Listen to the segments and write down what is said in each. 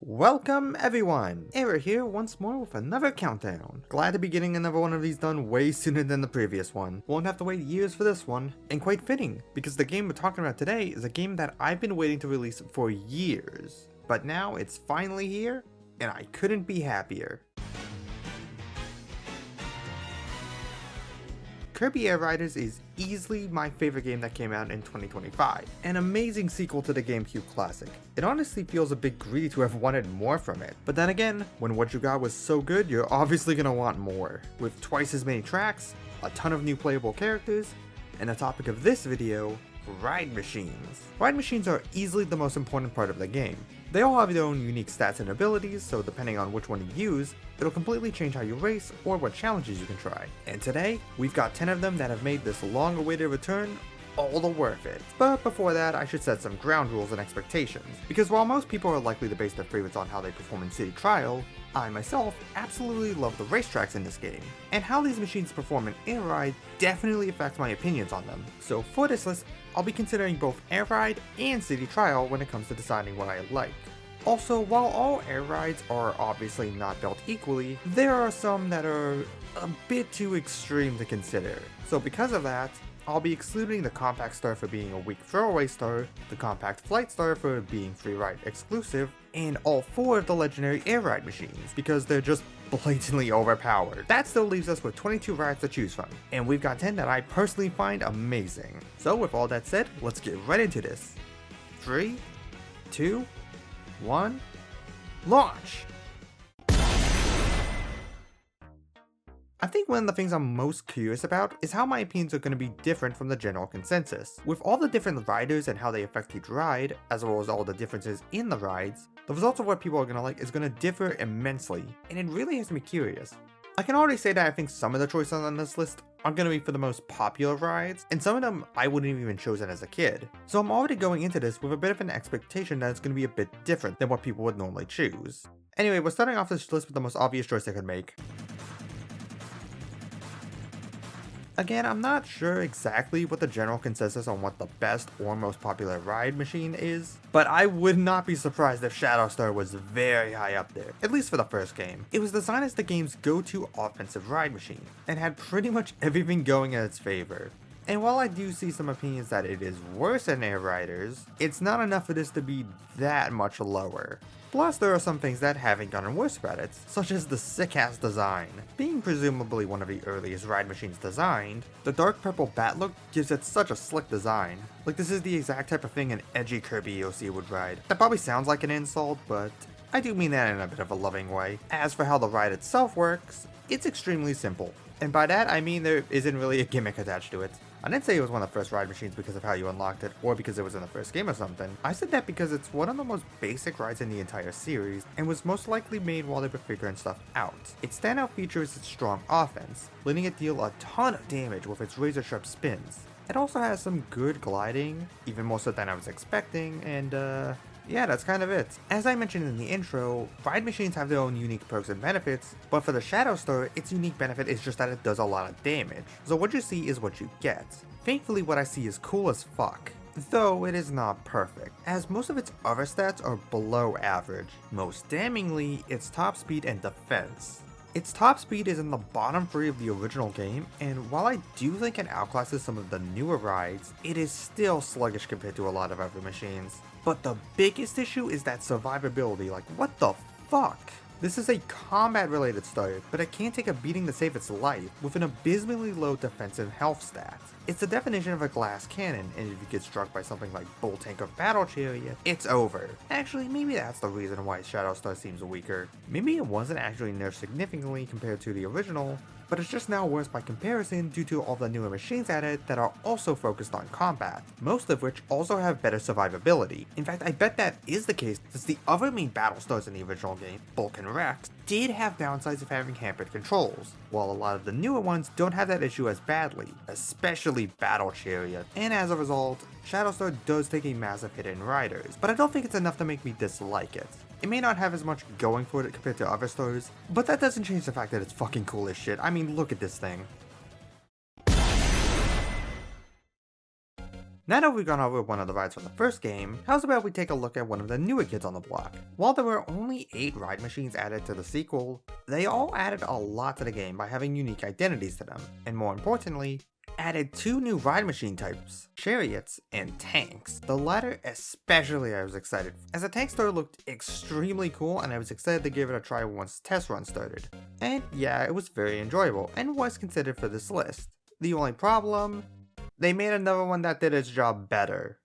Welcome everyone! Error here once more with another countdown. Glad to be getting another one of these done way sooner than the previous one. Won't have to wait years for this one. And quite fitting, because the game we're talking about today is a game that I've been waiting to release for years. But now it's finally here, and I couldn't be happier. Kirby Air Riders is easily my favorite game that came out in 2025. An amazing sequel to the GameCube classic. It honestly feels a bit greedy to have wanted more from it. But then again, when what you got was so good, you're obviously gonna want more. With twice as many tracks, a ton of new playable characters, and the topic of this video, ride machines. Ride machines are easily the most important part of the game. They all have their own unique stats and abilities, so depending on which one you use, it'll completely change how you race or what challenges you can try. And today, we've got 10 of them that have made this long-awaited return all the worth it. But before that, I should set some ground rules and expectations, because while most people are likely to base their favorites on how they perform in City Trial, I myself absolutely love the racetracks in this game, and how these machines perform in Air Ride definitely affects my opinions on them. So for this list, I'll be considering both Air Ride and City Trial when it comes to deciding what I like. Also, while all air rides are obviously not built equally, there are some that are a bit too extreme to consider. So because of that, I'll be excluding the Compact Star for being a weak throwaway star, the Compact Flight Star for being free ride exclusive, and all 4 of the legendary air ride machines because they're just blatantly overpowered. That still leaves us with 22 rides to choose from, and we've got 10 that I personally find amazing. So with all that said, let's get right into this. 3, 2, 1, launch! I think one of the things I'm most curious about is how my opinions are going to be different from the general consensus. With all the different riders and how they affect each ride, as well as all the differences in the rides, the results of what people are going to like is going to differ immensely, and it really has me curious. I can already say that I think some of the choices on this list are going to be for the most popular rides, and some of them I wouldn't have even chosen as a kid. So I'm already going into this with a bit of an expectation that it's going to be a bit different than what people would normally choose. Anyway, we're starting off this list with the most obvious choice I could make. Again, I'm not sure exactly what the general consensus on what the best or most popular ride machine is, but I would not be surprised if Shadow Star was very high up there, at least for the first game. It was designed as the game's go-to offensive ride machine, and had pretty much everything going in its favor. And while I do see some opinions that it is worse than Air Riders, it's not enough for this to be that much lower. Plus, there are some things that haven't gotten worse about it, such as the sick-ass design. Being presumably one of the earliest ride machines designed, the dark purple bat look gives it such a slick design. Like this is the exact type of thing an edgy Kirby OC would ride. That probably sounds like an insult, but I do mean that in a bit of a loving way. As for how the ride itself works, it's extremely simple. And by that I mean there isn't really a gimmick attached to it. I didn't say it was one of the first ride machines because of how you unlocked it, or because it was in the first game or something. I said that because it's one of the most basic rides in the entire series, and was most likely made while they were figuring stuff out. Its standout feature is its strong offense, letting it deal a ton of damage with its razor sharp spins. It also has some good gliding, even more so than I was expecting, and yeah, that's kind of it. As I mentioned in the intro, ride machines have their own unique perks and benefits, but for the Shadow Star, its unique benefit is just that it does a lot of damage. So what you see is what you get. Thankfully, what I see is cool as fuck, though it is not perfect, as most of its other stats are below average. Most damningly, its top speed and defense. Its top speed is in the bottom 3 of the original game, and while I do think it outclasses some of the newer rides, it is still sluggish compared to a lot of other machines. But the biggest issue is that survivability, like what the fuck? This is a combat related star, but it can't take a beating to save its life, with an abysmally low defensive health stat. It's the definition of a glass cannon, and if you get struck by something like Bull Tank or Battle Chariot, it's over. Actually, maybe that's the reason why Shadow Star seems weaker. Maybe it wasn't actually nerfed significantly compared to the original, but it's just now worse by comparison due to all the newer machines added that are also focused on combat, most of which also have better survivability. In fact, I bet that is the case since the other main battle stars in the original game, Bulk and Rex, did have downsides of having hampered controls, while a lot of the newer ones don't have that issue as badly, especially Battle Chariot, and as a result, Shadow Star does take a massive hit in riders, but I don't think it's enough to make me dislike it. It may not have as much going for it compared to other stars, but that doesn't change the fact that it's fucking cool as shit. I mean, look at this thing. Now that we've gone over one of the rides from the first game, how's about we take a look at one of the newer kids on the block? While there were only 8 ride machines added to the sequel, they all added a lot to the game by having unique identities to them, and more importantly, added 2 new ride machine types, chariots and tanks. The latter especially I was excited for, as the tank store looked extremely cool and I was excited to give it a try once test run started. And yeah, it was very enjoyable and was considered for this list. The only problem? They made another one that did its job better.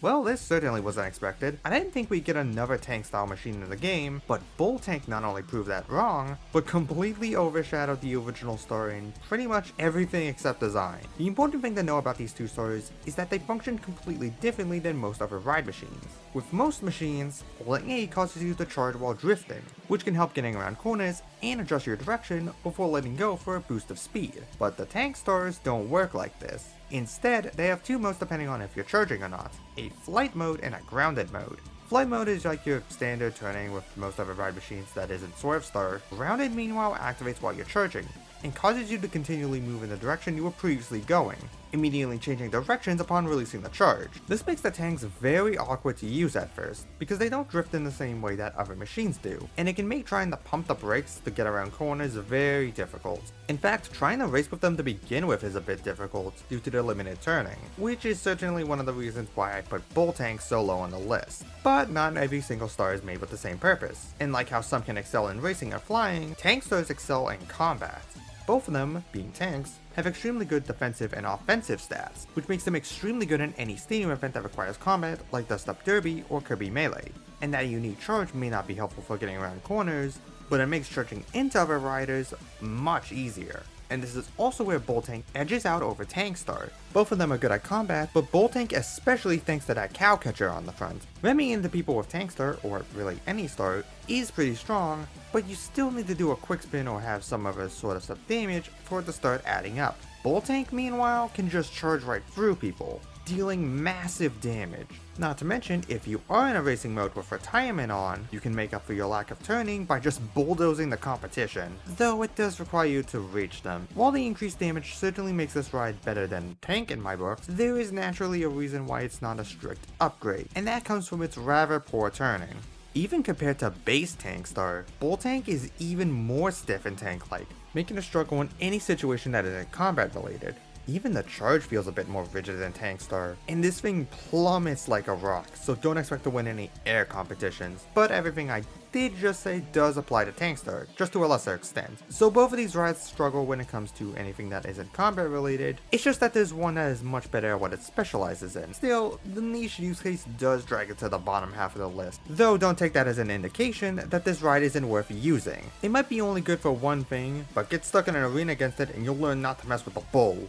Well, this certainly wasn't expected. I didn't think we'd get another tank style machine in the game, but Bull Tank not only proved that wrong, but completely overshadowed the original story in pretty much everything except design. The important thing to know about these two stories is that they function completely differently than most other ride machines. With most machines, holding A causes you to charge while drifting, which can help getting around corners and adjust your direction before letting go for a boost of speed. But the tank stars don't work like this. Instead, they have 2 modes depending on if you're charging or not, a flight mode and a grounded mode. Flight mode is like your standard turning with most other ride machines that isn't Swerve Star. Grounded meanwhile activates while you're charging, and causes you to continually move in the direction you were previously going, immediately changing directions upon releasing the charge. This makes the tanks very awkward to use at first, because they don't drift in the same way that other machines do, and it can make trying to pump the brakes to get around corners very difficult. In fact, trying to race with them to begin with is a bit difficult due to their limited turning, which is certainly one of the reasons why I put Bull Tank so low on the list. But not every single star is made with the same purpose, and like how some can excel in racing or flying, tank stars excel in combat. Both of them, being tanks, have extremely good defensive and offensive stats, which makes them extremely good in any stadium event that requires combat like Dust Up Derby or Kirby Melee. And that unique charge may not be helpful for getting around corners, but it makes charging into other riders much easier. And this is also where Bull Tank edges out over Tank Star. Both of them are good at combat, but Bull Tank especially thanks to that cow catcher on the front. Ramming into people with Tank Star, or really any star, is pretty strong, but you still need to do a quick spin or have some other sort of sub damage for it to start adding up. Bull Tank meanwhile can just charge right through people, dealing massive damage. Not to mention, if you are in a racing mode with retirement on, you can make up for your lack of turning by just bulldozing the competition, though it does require you to reach them. While the increased damage certainly makes this ride better than Tank in my books, there is naturally a reason why it's not a strict upgrade, and that comes from its rather poor turning. Even compared to base Tank Star, Bull Tank is even more stiff and tank-like, making it struggle in any situation that isn't combat related. Even the charge feels a bit more rigid than Tank Star, and this thing plummets like a rock, so don't expect to win any air competitions. But everything I did just say does apply to Tank Star, just to a lesser extent. So both of these rides struggle when it comes to anything that isn't combat related, it's just that there's one that is much better at what it specializes in. Still, the niche use case does drag it to the bottom half of the list, though don't take that as an indication that this ride isn't worth using. It might be only good for one thing, but get stuck in an arena against it and you'll learn not to mess with the bull.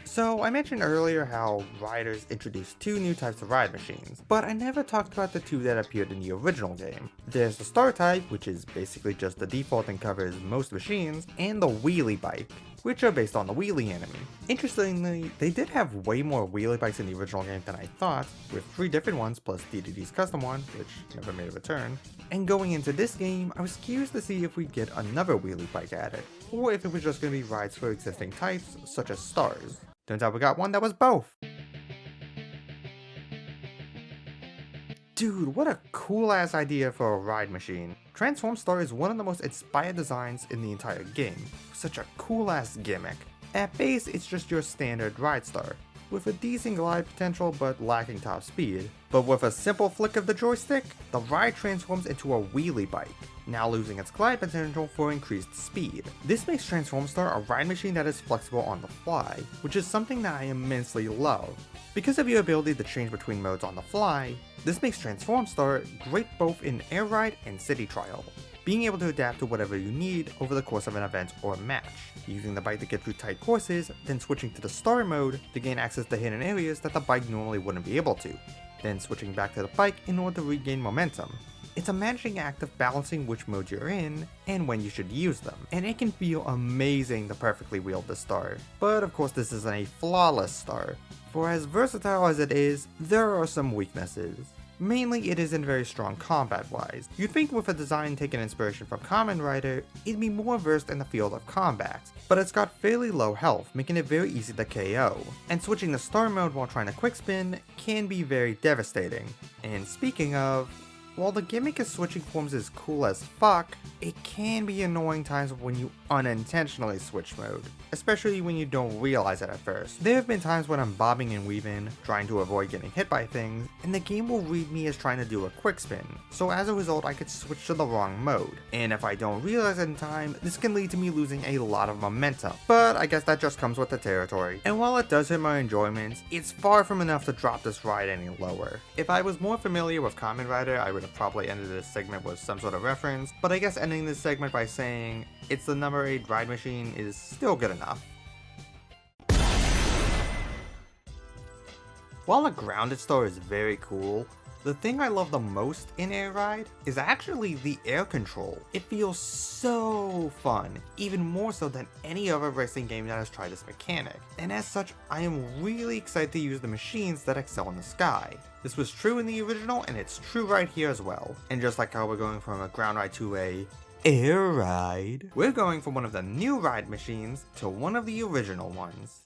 So I mentioned earlier how riders introduced 2 new types of ride machines, but I never talked about the 2 that appeared in the original game. There's the Star type, which is basically just the default and covers most machines, and the Wheelie Bike, which are based on the Wheelie enemy. Interestingly, they did have way more Wheelie Bikes in the original game than I thought, with 3 different ones plus DDD's custom one, which never made a return. And going into this game, I was curious to see if we'd get another Wheelie Bike added, or if it was just going to be rides for existing types, such as Stars. Turns out we got one that was both. Dude, what a cool ass idea for a ride machine. Transform Star is one of the most inspired designs in the entire game. Such a cool ass gimmick. At base, it's just your standard ride star, with a decent glide potential but lacking top speed. But with a simple flick of the joystick, the ride transforms into a wheelie bike, now losing its glide potential for increased speed. This makes Transform Star a ride machine that is flexible on the fly, which is something that I immensely love. Because of your ability to change between modes on the fly, this makes Transform Star great both in Air Ride and City Trial, being able to adapt to whatever you need over the course of an event or match, using the bike to get through tight courses, then switching to the Star mode to gain access to hidden areas that the bike normally wouldn't be able to, then switching back to the bike in order to regain momentum. It's a managing act of balancing which mode you're in and when you should use them, and it can feel amazing to perfectly wield the Star. But of course this isn't a flawless Star, for as versatile as it is, there are some weaknesses. Mainly, it isn't very strong combat-wise. You'd think with a design taking inspiration from Kamen Rider, it'd be more versed in the field of combat, but it's got fairly low health, making it very easy to KO, and switching to star mode while trying to quick spin can be very devastating. And speaking of, while the gimmick of switching forms is cool as fuck, it can be annoying times when you unintentionally switch mode, especially when you don't realize it at first. There have been times when I'm bobbing and weaving, trying to avoid getting hit by things, and the game will read me as trying to do a quick spin, so as a result I could switch to the wrong mode, and if I don't realize it in time, this can lead to me losing a lot of momentum, but I guess that just comes with the territory. And while it does hit my enjoyment, it's far from enough to drop this ride any lower. If I was more familiar with Kamen Rider, I would have probably ended this segment with some sort of reference, but I guess ending this segment by saying it's the number 8 ride machine is still good enough. While the grounded star is very cool, the thing I love the most in Air Ride is actually the air control. It feels so fun, even more so than any other racing game that has tried this mechanic. And as such, I am really excited to use the machines that excel in the sky. This was true in the original, and it's true right here as well. And just like how we're going from a ground ride to a Air Ride, we're going from one of the new ride machines to one of the original ones.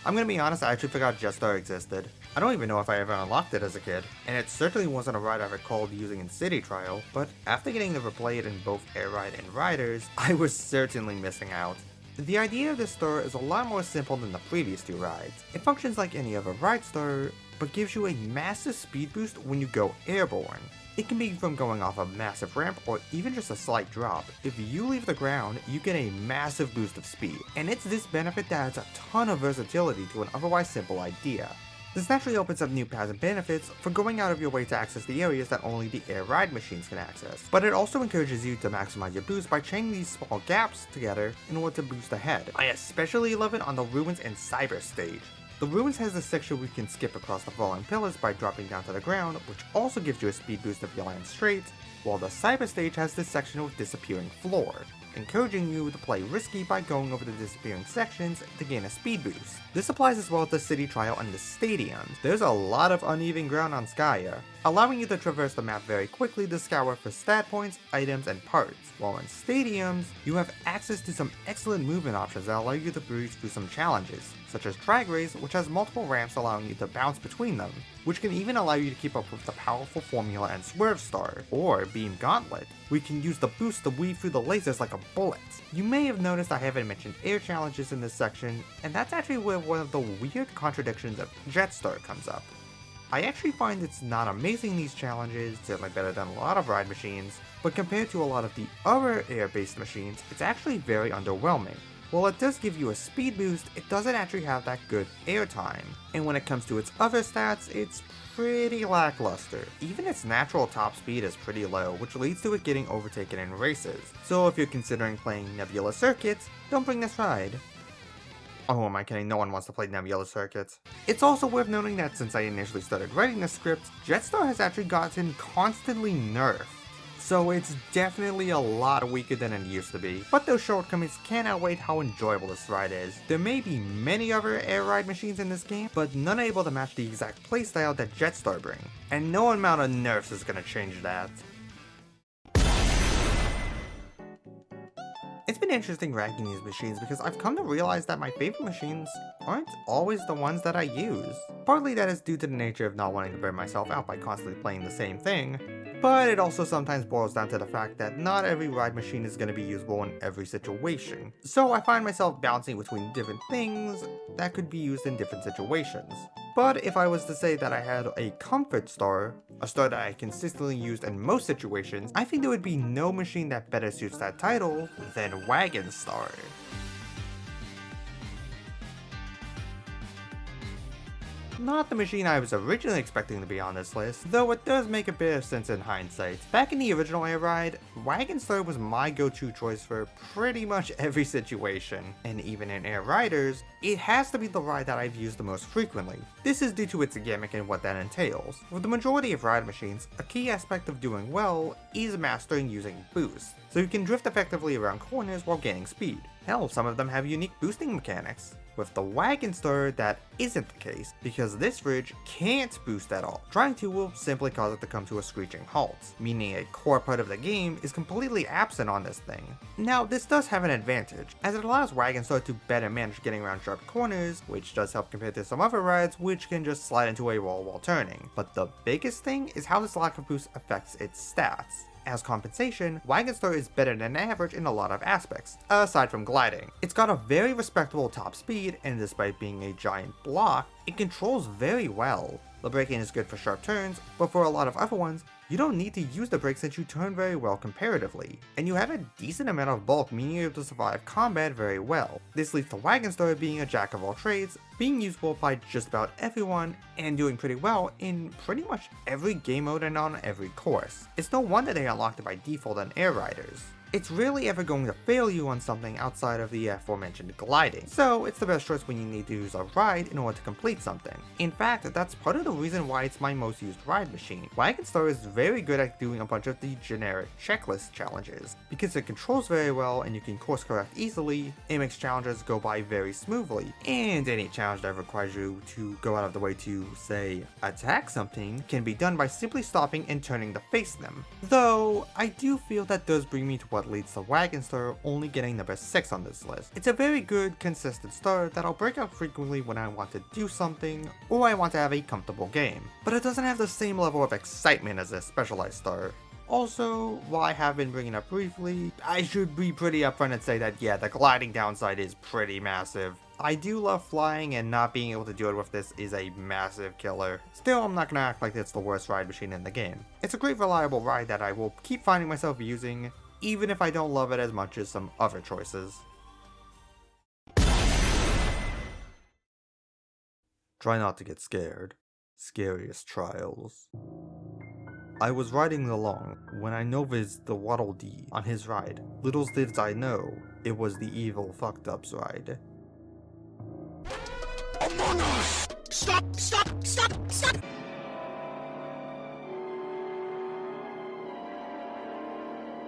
I'm gonna be honest, I actually forgot Jetstar existed. I don't even know if I ever unlocked it as a kid, and it certainly wasn't a ride I recalled using in City Trial, but after getting to replay it in both Air Ride and Riders, I was certainly missing out. The idea of this star is a lot more simple than the previous 2 rides. It functions like any other ride star, but gives you a massive speed boost when you go airborne. It can be from going off a massive ramp or even just a slight drop. If you leave the ground, you get a massive boost of speed, and it's this benefit that adds a ton of versatility to an otherwise simple idea. This naturally opens up new paths and benefits for going out of your way to access the areas that only the Air Ride machines can access, but it also encourages you to maximize your boost by chaining these small gaps together in order to boost ahead. I especially love it on the Ruins and Cyber stage. The Ruins has a section where you can skip across the falling pillars by dropping down to the ground, which also gives you a speed boost if you land straight, while the Cyber stage has this section with disappearing floor, encouraging you to play risky by going over the disappearing sections to gain a speed boost. This applies as well to City Trial and the stadiums. There's a lot of uneven ground on Skya, allowing you to traverse the map very quickly to scour for stat points, items, and parts, while in stadiums, you have access to some excellent movement options that allow you to breeze through some challenges, such as Drag Race, which has multiple ramps allowing you to bounce between them, which can even allow you to keep up with the powerful Formula and Swerve Star, or Beam Gauntlet, where you can use the boost to weave through the lasers like a bullet. You may have noticed I haven't mentioned air challenges in this section, and that's actually where one of the weird contradictions of Jetstar comes up. I actually find it's not amazing these challenges, certainly better than a lot of ride machines, but compared to a lot of the other air-based machines, it's actually very underwhelming. While it does give you a speed boost, it doesn't actually have that good air time, and when it comes to its other stats, it's pretty lackluster. Even its natural top speed is pretty low, which leads to it getting overtaken in races. So if you're considering playing Nebula Circuits, don't bring this ride. Oh, am I kidding? No one wants to play Nebula Circuits. It's also worth noting that since I initially started writing the script, Jetstar has actually gotten constantly nerfed. So it's definitely a lot weaker than it used to be, but those shortcomings can't outweigh how enjoyable this ride is. There may be many other air ride machines in this game, but none are able to match the exact playstyle that Jetstar bring, and no amount of nerfs is gonna change that. It's been interesting ranking these machines because I've come to realize that my favorite machines aren't always the ones that I use. Partly that is due to the nature of not wanting to burn myself out by constantly playing the same thing, but it also sometimes boils down to the fact that not every ride machine is going to be usable in every situation. So I find myself bouncing between different things that could be used in different situations. But if I was to say that I had a comfort star, a star that I consistently used in most situations, I think there would be no machine that better suits that title than Wagon Star. Not the machine I was originally expecting to be on this list, though it does make a bit of sense in hindsight. Back in the original Air Ride, Wagon Star was my go-to choice for pretty much every situation, and even in Air Riders, it has to be the ride that I've used the most frequently. This is due to its gimmick and what that entails. With the majority of ride machines, a key aspect of doing well is mastering using boost. so you can drift effectively around corners while gaining speed. Hell, some of them have unique boosting mechanics. With the Wagon Star, that isn't the case, because this ridge can't boost at all. Trying to will simply cause it to come to a screeching halt, meaning a core part of the game is completely absent on this thing. Now, this does have an advantage, as it allows Wagon Star to better manage getting around sharp corners, which does help compared to some other rides which can just slide into a wall while turning. But the biggest thing is how this lack of boost affects its stats. As compensation, Wagon Star is better than average in a lot of aspects, aside from gliding. It's got a very respectable top speed, and despite being a giant block, it controls very well. The braking is good for sharp turns, but for a lot of other ones, you don't need to use the brakes since you turn very well comparatively, and you have a decent amount of bulk, meaning you're able to survive combat very well. This leads to Wagon Star being a jack of all trades, being usable by just about everyone, and doing pretty well in pretty much every game mode and on every course. It's no wonder they unlocked it by default on Air Riders. It's rarely ever going to fail you on something outside of the aforementioned gliding, so it's the best choice when you need to use a ride in order to complete something. In fact, that's part of the reason why it's my most used ride machine. Wagon Star is very good at doing a bunch of the generic checklist challenges. Because it controls very well and you can course correct easily, it makes challenges go by very smoothly, and any challenge that requires you to go out of the way to, say, attack something can be done by simply stopping and turning to face them. Though, I do feel that does bring me to what leads to Wagon Star only getting number 6 on this list. It's a very good, consistent star that I'll break out frequently when I want to do something, or I want to have a comfortable game. But it doesn't have the same level of excitement as a specialized star. Also, while I have been bringing it up briefly, I should be pretty upfront and say that yeah, the gliding downside is pretty massive. I do love flying, and not being able to do it with this is a massive killer. Still, I'm not gonna act like it's the worst ride machine in the game. It's a great reliable ride that I will keep finding myself using, even if I don't love it as much as some other choices. Try not to get scared. Scariest trials. I was riding along when I noticed the Waddle Dee on his ride. Little did I know, it was the evil fucked ups ride. Among Us! Stop! Stop! Stop! Stop!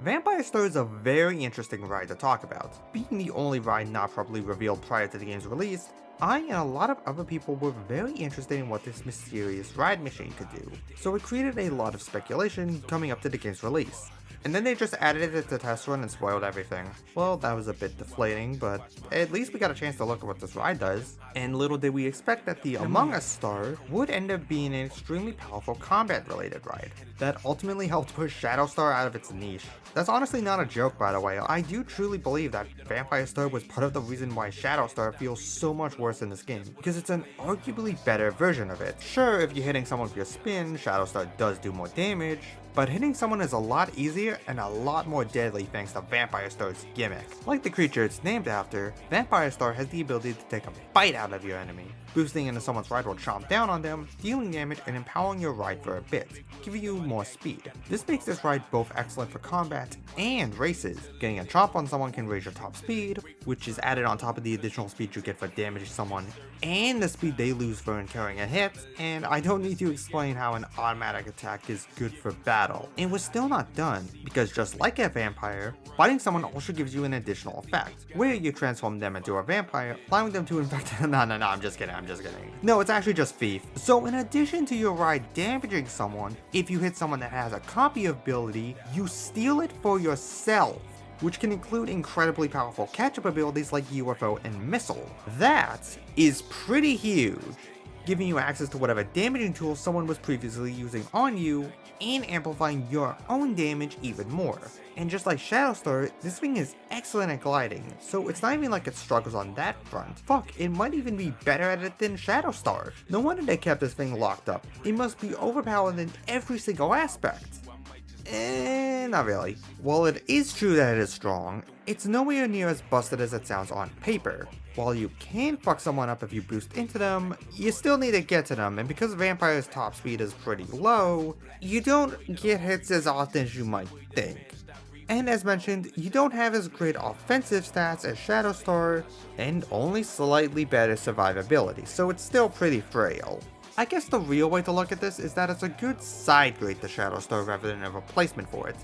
Vampire Star is a very interesting ride to talk about. Being the only ride not properly revealed prior to the game's release, I and a lot of other people were very interested in what this mysterious ride machine could do, so it created a lot of speculation coming up to the game's release. And then they just added it to test run and spoiled everything. Well, that was a bit deflating, but at least we got a chance to look at what this ride does. And little did we expect that the Among Us star would end up being an extremely powerful combat-related ride that ultimately helped push Shadow Star out of its niche. That's honestly not a joke, by the way. I do truly believe that Vampire Star was part of the reason why Shadow Star feels so much worse in this game, because it's an arguably better version of it. Sure, if you're hitting someone with your spin, Shadow Star does do more damage, but hitting someone is a lot easier and a lot more deadly thanks to Vampire Star's gimmick. Like the creature it's named after, Vampire Star has the ability to take a bite out of your enemy, boosting into someone's ride will chomp down on them, dealing damage and empowering your ride for a bit, giving you more speed. This makes this ride both excellent for combat and races. Getting a chomp on someone can raise your top speed, which is added on top of the additional speed you get for damaging someone, and the speed they lose for incurring a hit, and I don't need to explain how an automatic attack is good for battle. And we're still not done, because just like a vampire, fighting someone also gives you an additional effect, where you transform them into a vampire, allowing them to infect- no, I'm just kidding. No, it's actually just thief. So in addition to your ride damaging someone, if you hit someone that has a copy ability, you steal it for yourself, which can include incredibly powerful catch-up abilities like UFO and Missile. That is pretty huge, giving you access to whatever damaging tools someone was previously using on you, and amplifying your own damage even more. And just like Shadow Star, this thing is excellent at gliding, so it's not even like it struggles on that front. Fuck, it might even be better at it than Shadow Star. No wonder they kept this thing locked up. It must be overpowered in every single aspect. Not really. While it is true that it is strong, it's nowhere near as busted as it sounds on paper. While you can fuck someone up if you boost into them, you still need to get to them, and because Vampire's top speed is pretty low, you don't get hits as often as you might think. And as mentioned, you don't have as great offensive stats as Shadow Star, and only slightly better survivability, so it's still pretty frail. I guess the real way to look at this is that it's a good side grade to Shadow Star rather than a replacement for it.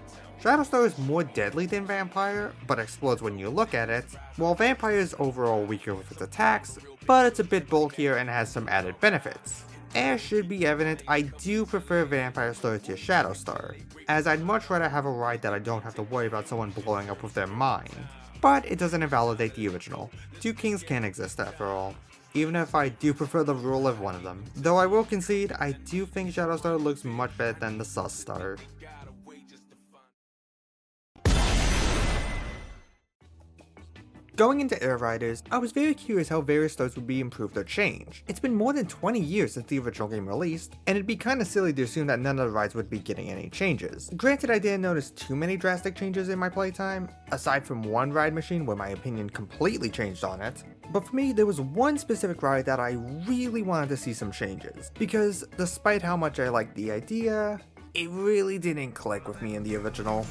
Shadow Star is more deadly than Vampire, but explodes when you look at it, while Vampire is overall weaker with its attacks, but it's a bit bulkier and has some added benefits. As should be evident, I do prefer Vampire Star to Shadow Star, as I'd much rather have a ride that I don't have to worry about someone blowing up with their mind. But it doesn't invalidate the original. Two kings can exist after all, even if I do prefer the rule of one of them. Though I will concede, I do think Shadow Star looks much better than the Sus Star. Going into Air Riders, I was very curious how various stars would be improved or changed. It's been more than 20 years since the original game released, and it'd be kinda silly to assume that none of the rides would be getting any changes. Granted, I didn't notice too many drastic changes in my playtime, aside from one ride machine where my opinion completely changed on it. But for me, there was one specific ride that I really wanted to see some changes, because despite how much I liked the idea, it really didn't click with me in the original.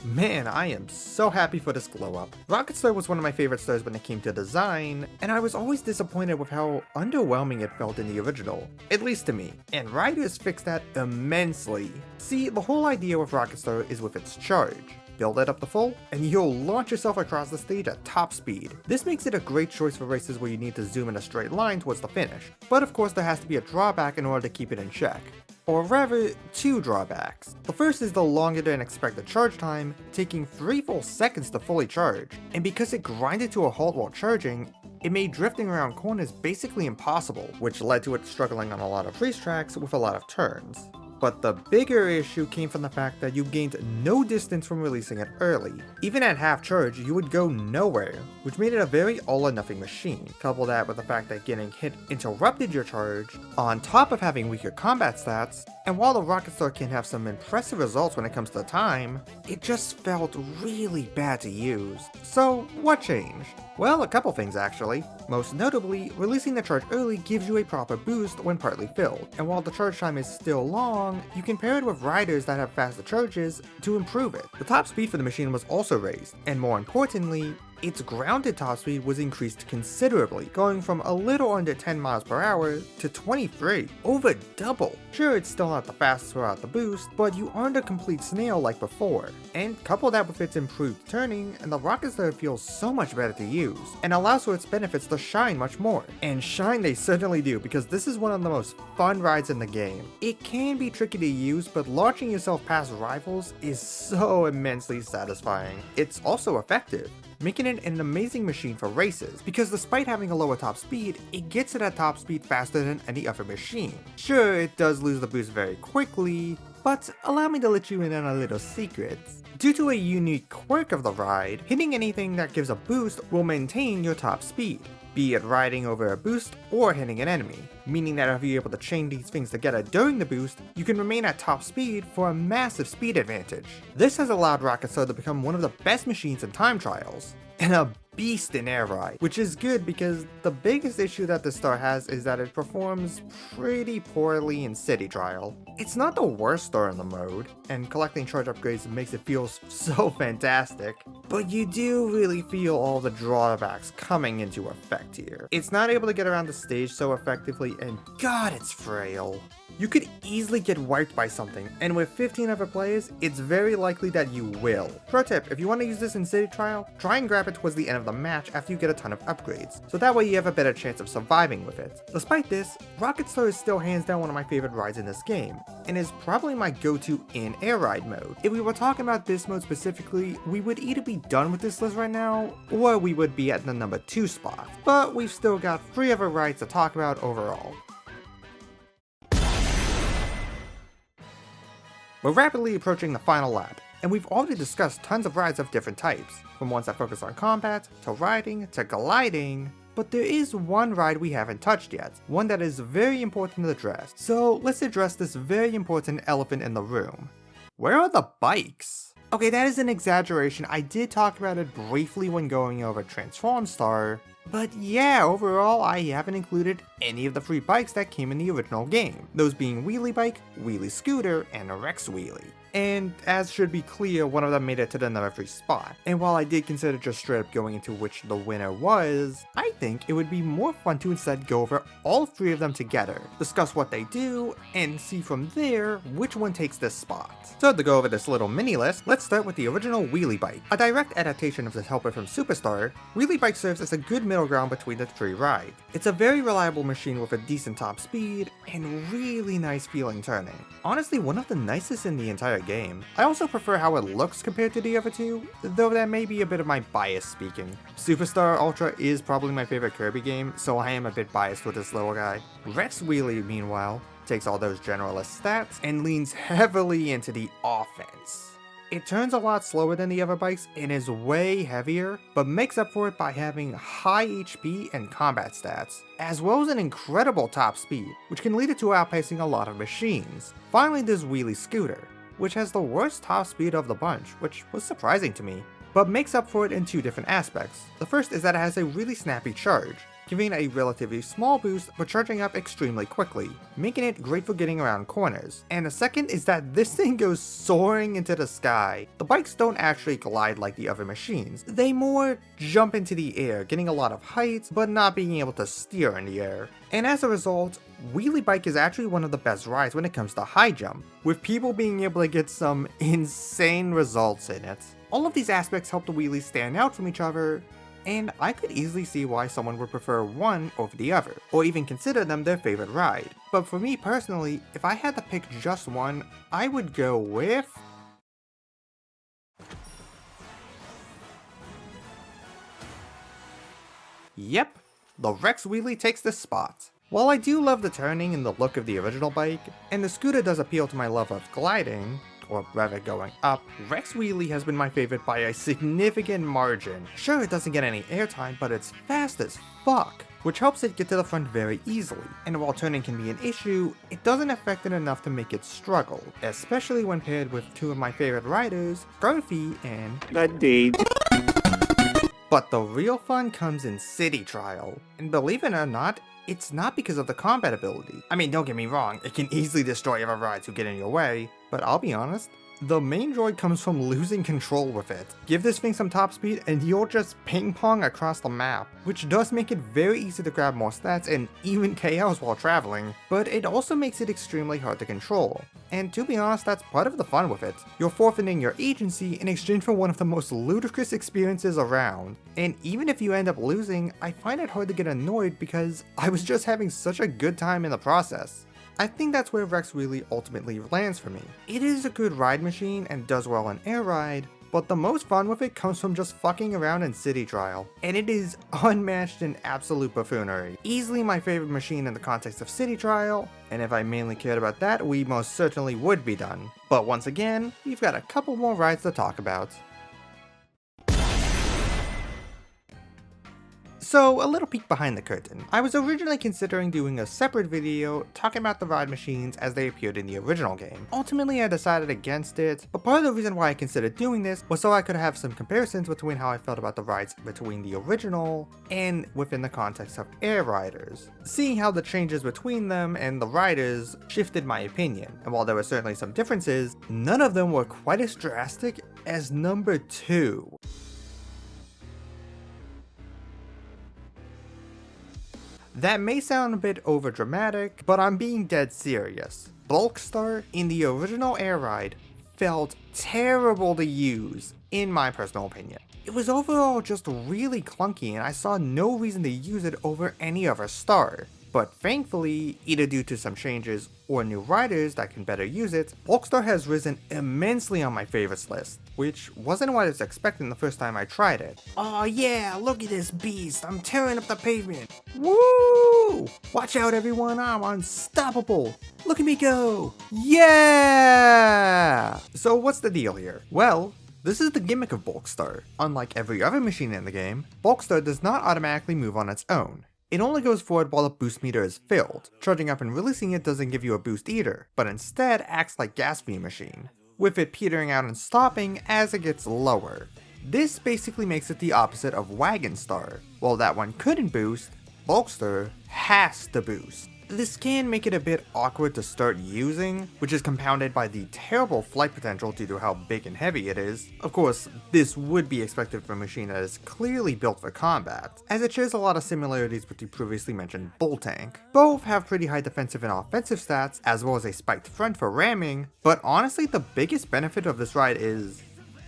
Man, I am so happy for this glow up. Rocket Star was one of my favorite stars when it came to design, and I was always disappointed with how underwhelming it felt in the original, at least to me, and Riders fixed that immensely. See, the whole idea with Rocket Star is with its charge. Build it up to full, and you'll launch yourself across the stage at top speed. This makes it a great choice for races where you need to zoom in a straight line towards the finish, but of course there has to be a drawback in order to keep it in check. Or rather, two drawbacks. The first is the longer than expected charge time, taking 3 full seconds to fully charge, and because it grinded to a halt while charging, it made drifting around corners basically impossible, which led to it struggling on a lot of racetracks with a lot of turns. But the bigger issue came from the fact that you gained no distance from releasing it early. Even at half charge, you would go nowhere, which made it a very all or nothing machine. Couple that with the fact that getting hit interrupted your charge, on top of having weaker combat stats, and while the Rocket Star can have some impressive results when it comes to time, it just felt really bad to use. So what changed? Well, a couple things actually. Most notably, releasing the charge early gives you a proper boost when partly filled, and while the charge time is still long, you can pair it with riders that have faster charges to improve it. The top speed for the machine was also raised, and more importantly, its grounded top speed was increased considerably, going from a little under 10 miles per hour to 23, over double. Sure, it's still not the fastest throughout the boost, but you aren't a complete snail like before. And couple that with its improved turning, and the Rocket Star feels so much better to use, and allows for its benefits to shine much more. And shine they certainly do, because this is one of the most fun rides in the game. It can be tricky to use, but launching yourself past rivals is so immensely satisfying. It's also effective, making it an amazing machine for races, because despite having a lower top speed, it gets it at top speed faster than any other machine. Sure, it does lose the boost very quickly, but allow me to let you in on a little secret. Due to a unique quirk of the ride, hitting anything that gives a boost will maintain your top speed, be it riding over a boost or hitting an enemy, meaning that if you're able to chain these things together during the boost, you can remain at top speed for a massive speed advantage. This has allowed Rocket Star to become one of the best machines in time trials, and a beast in Air Ride, which is good because the biggest issue that the star has is that it performs pretty poorly in City Trial. It's not the worst star in the mode, and collecting charge upgrades makes it feel so fantastic, but you do really feel all the drawbacks coming into effect here. It's not able to get around the stage so effectively, and god, it's frail. You could easily get wiped by something, and with 15 other players, it's very likely that you will. Pro tip, if you want to use this in City Trial, try and grab it towards the end of the match after you get a ton of upgrades, so that way you have a better chance of surviving with it. Despite this, Rocket Star is still hands down one of my favorite rides in this game, and is probably my go-to in Air Ride mode. If we were talking about this mode specifically, we would either be done with this list right now, or we would be at the number 2 spot, but we've still got 3 other rides to talk about overall. We're rapidly approaching the final lap, and we've already discussed tons of rides of different types, from ones that focus on combat, to riding, to gliding, but there is one ride we haven't touched yet, one that is very important to address, so let's address this very important elephant in the room. Where are the bikes? Okay, that is an exaggeration. I did talk about it briefly when going over Transform Star, But yeah, overall I haven't included any of the free bikes that came in the original game, those being Wheelie Bike, Wheelie Scooter, and Rex Wheelie. And as should be clear, one of them made it to the number 3 spot. And while I did consider just straight up going into which the winner was, I think it would be more fun to instead go over all 3 of them together, discuss what they do, and see from there which one takes this spot. So to go over this little mini list, let's start with the original Wheelie Bike. A direct adaptation of this helper from Superstar, Wheelie Bike serves as a good middle ground between the 3 rides. It's a very reliable machine with a decent top speed, and really nice feeling turning. Honestly, one of the nicest in the entire game. I also prefer how it looks compared to the other 2, though that may be a bit of my bias speaking. Superstar Ultra is probably my favorite Kirby game, so I am a bit biased with this little guy. Rex Wheelie, meanwhile, takes all those generalist stats and leans heavily into the offense. It turns a lot slower than the other bikes and is way heavier, but makes up for it by having high HP and combat stats, as well as an incredible top speed, which can lead it to outpacing a lot of machines. Finally, there's Wheelie Scooter, which has the worst top speed of the bunch, which was surprising to me, but makes up for it in 2 different aspects. The first is that it has a really snappy charge, giving a relatively small boost but charging up extremely quickly, making it great for getting around corners. And the second is that this thing goes soaring into the sky. The bikes don't actually glide like the other machines, they more jump into the air, getting a lot of height but not being able to steer in the air. And as a result, Wheelie Bike is actually one of the best rides when it comes to high jump, with people being able to get some insane results in it. All of these aspects help the wheelies stand out from each other, and I could easily see why someone would prefer one over the other, or even consider them their favorite ride. But for me personally, if I had to pick just one, I would go with... Yep, the Rex Wheelie takes this spot. While I do love the turning and the look of the original bike, and the scooter does appeal to my love of gliding, or rather going up, Rex Wheelie has been my favorite by a significant margin. Sure, it doesn't get any airtime, but it's fast as fuck, which helps it get to the front very easily. And while turning can be an issue, it doesn't affect it enough to make it struggle, especially when paired with 2 of my favorite riders, Scarfy and... Buddy. But the real fun comes in City Trial, and believe it or not, it's not because of the combat ability. I mean, don't get me wrong, it can easily destroy other rides who get in your way, but I'll be honest, the main joy comes from losing control with it. Give this thing some top speed and you'll just ping pong across the map, which does make it very easy to grab more stats and even KOs while traveling, but it also makes it extremely hard to control. And to be honest, that's part of the fun with it. You're forfeiting your agency in exchange for one of the most ludicrous experiences around. And even if you end up losing, I find it hard to get annoyed because I was just having such a good time in the process. I think that's where Rex Wheelie ultimately lands for me. It is a good ride machine and does well in Air Ride, but the most fun with it comes from just fucking around in City Trial, and it is unmatched in absolute buffoonery. Easily my favorite machine in the context of City Trial, and if I mainly cared about that, we most certainly would be done. But once again, we've got a couple more rides to talk about. So, a little peek behind the curtain. I was originally considering doing a separate video talking about the ride machines as they appeared in the original game. Ultimately, I decided against it, but part of the reason why I considered doing this was so I could have some comparisons between how I felt about the rides between the original and within the context of Air Riders. Seeing how the changes between them and the riders shifted my opinion, and while there were certainly some differences, none of them were quite as drastic as number 2. That may sound a bit overdramatic, but I'm being dead serious. Bulkstar in the original Air Ride felt terrible to use, in my personal opinion. It was overall just really clunky and I saw no reason to use it over any other star. But thankfully, either due to some changes or new riders that can better use it, Bulkstar has risen immensely on my favorites list, which wasn't what I was expecting the first time I tried it. Oh yeah, look at this beast, I'm tearing up the pavement. Woo! Watch out everyone, I'm unstoppable. Look at me go. Yeah! So what's the deal here? Well, this is the gimmick of Bulkstar. Unlike every other machine in the game, Bulkstar does not automatically move on its own. It only goes forward while the boost meter is filled. Charging up and releasing it doesn't give you a boost either, but instead acts like gas fee machine, with it petering out and stopping as it gets lower. This basically makes it the opposite of Wagon Star. While that one couldn't boost, Bulkster has to boost. This can make it a bit awkward to start using, which is compounded by the terrible flight potential due to how big and heavy it is. Of course, this would be expected from a machine that is clearly built for combat, as it shares a lot of similarities with the previously mentioned Bull Tank. Both have pretty high defensive and offensive stats, as well as a spiked front for ramming, but honestly the biggest benefit of this ride is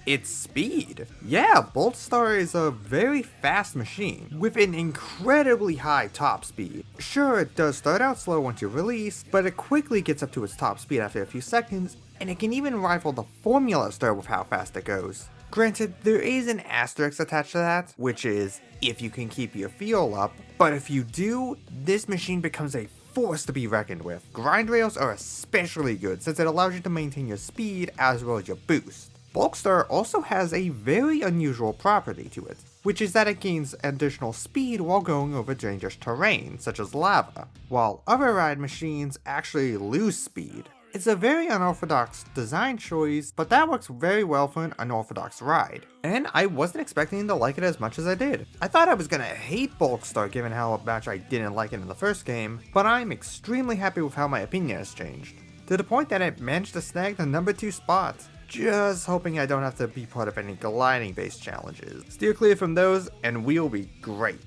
its speed. Yeah, Boltstar is a very fast machine, with an incredibly high top speed. Sure, it does start out slow once you release, but it quickly gets up to its top speed after a few seconds, and it can even rival the Formula Star with how fast it goes. Granted, there is an asterisk attached to that, which is if you can keep your fuel up, but if you do, this machine becomes a force to be reckoned with. Grind rails are especially good since it allows you to maintain your speed as well as your boost. Bulkstar also has a very unusual property to it, which is that it gains additional speed while going over dangerous terrain, such as lava, while other ride machines actually lose speed. It's a very unorthodox design choice, but that works very well for an unorthodox ride. And I wasn't expecting to like it as much as I did. I thought I was gonna hate Bulkstar given how much I didn't like it in the first game, but I'm extremely happy with how my opinion has changed, to the point that it managed to snag the number 2 spot. Just hoping I don't have to be part of any gliding based challenges. Steer clear from those and we'll be great.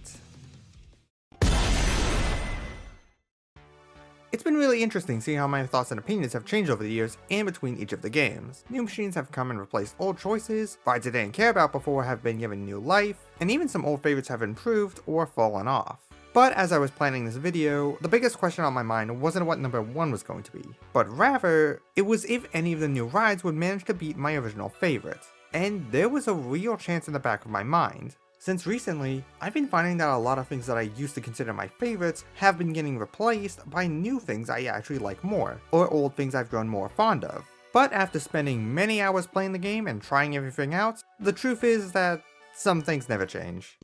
It's been really interesting seeing how my thoughts and opinions have changed over the years and between each of the games. New machines have come and replaced old choices, rides I didn't care about before have been given new life, and even some old favorites have improved or fallen off. But as I was planning this video, the biggest question on my mind wasn't what number 1 was going to be, but rather, it was if any of the new rides would manage to beat my original favorite. And there was a real chance in the back of my mind. Since recently, I've been finding that a lot of things that I used to consider my favorites have been getting replaced by new things I actually like more, or old things I've grown more fond of. But after spending many hours playing the game and trying everything out, the truth is that some things never change.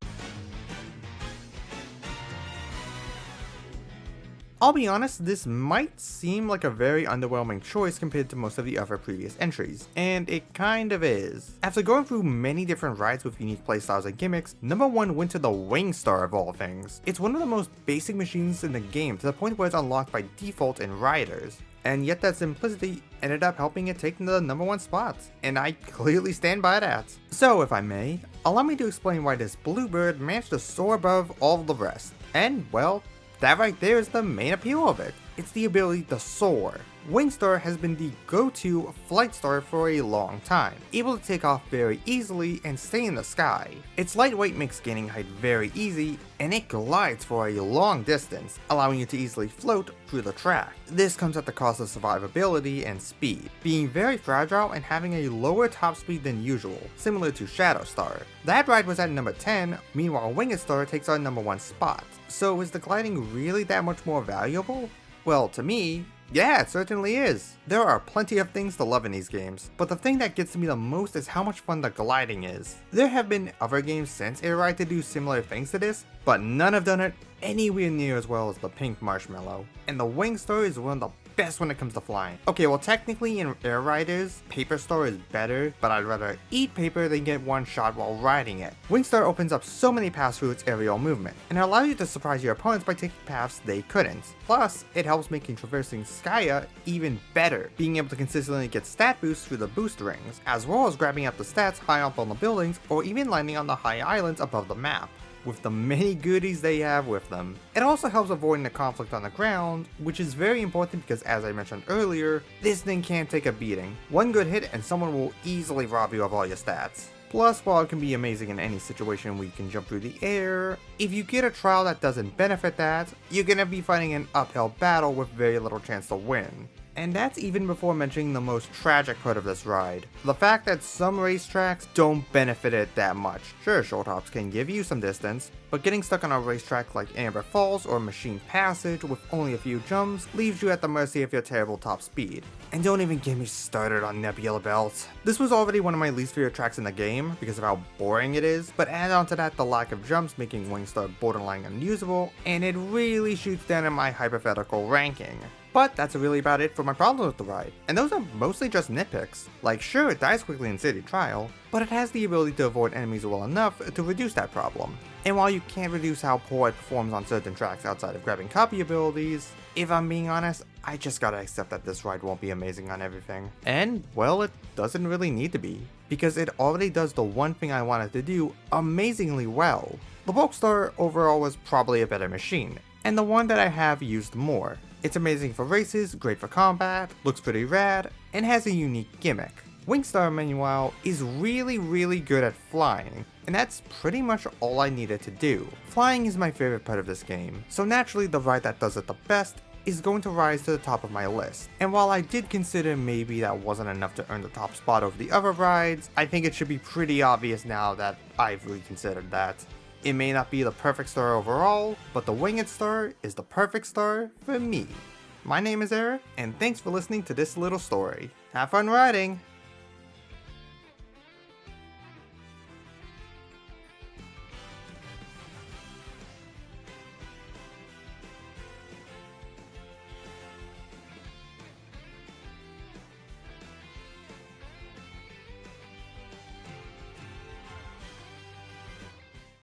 I'll be honest, this might seem like a very underwhelming choice compared to most of the other previous entries, and it kind of is. After going through many different rides with unique playstyles and gimmicks, number 1 went to the Wingstar of all things. It's one of the most basic machines in the game to the point where it's unlocked by default in riders, and yet that simplicity ended up helping it take the number 1 spot, and I clearly stand by that. So if I may, allow me to explain why this Bluebird managed to soar above all the rest, and well, that right there is the main appeal of it. It's the ability to soar. Wingstar has been the go-to flight star for a long time, able to take off very easily and stay in the sky. Its lightweight makes gaining height very easy, and it glides for a long distance, allowing you to easily float through the track. This comes at the cost of survivability and speed, being very fragile and having a lower top speed than usual, similar to Shadow Star. That ride was at number 10, meanwhile Winged Star takes our number 1 spot. So is the gliding really that much more valuable? Well, to me, yeah, it certainly is. There are plenty of things to love in these games, but the thing that gets to me the most is how much fun the gliding is. There have been other games since Air Ride to do similar things to this, but none have done it anywhere near as well as the Pink Marshmallow. And the Wingstar is one of the best when it comes to flying. Okay, well technically in Air Riders, Paper Star is better, but I'd rather eat paper than get one shot while riding it. Wingstar opens up so many paths through its aerial movement, and it allows you to surprise your opponents by taking paths they couldn't. Plus, it helps making traversing Skya even better, being able to consistently get stat boosts through the boost rings, as well as grabbing up the stats high up on the buildings or even landing on the high islands above the map, with the many goodies they have with them. It also helps avoiding the conflict on the ground, which is very important because as I mentioned earlier, this thing can't take a beating. One good hit and someone will easily rob you of all your stats. Plus, while it can be amazing in any situation where you can jump through the air, if you get a trial that doesn't benefit that, you're gonna be fighting an uphill battle with very little chance to win. And that's even before mentioning the most tragic part of this ride, the fact that some racetracks don't benefit it that much. Sure, short hops can give you some distance, but getting stuck on a racetrack like Amber Falls or Machine Passage with only a few jumps leaves you at the mercy of your terrible top speed. And don't even get me started on Nebula Belt. This was already one of my least favorite tracks in the game because of how boring it is, but add on to that the lack of jumps making Wingstar borderline unusable, and it really shoots down in my hypothetical ranking. But that's really about it for my problems with the ride, and those are mostly just nitpicks. Like sure, it dies quickly in City Trial, but it has the ability to avoid enemies well enough to reduce that problem. And while you can't reduce how poor it performs on certain tracks outside of grabbing copy abilities, if I'm being honest, I just gotta accept that this ride won't be amazing on everything. And, well, it doesn't really need to be, because it already does the one thing I wanted to do amazingly well. The Bulkstar overall was probably a better machine, and the one that I have used more. It's amazing for races, great for combat, looks pretty rad, and has a unique gimmick. Wingstar, meanwhile, is really good at flying, and that's pretty much all I needed to do. Flying is my favorite part of this game, so naturally the ride that does it the best is going to rise to the top of my list. And while I did consider maybe that wasn't enough to earn the top spot over the other rides, I think it should be pretty obvious now that I've reconsidered that. It may not be the perfect star overall, but the Winged Star is the perfect star for me. My name is Eric, and thanks for listening to this little story. Have fun riding!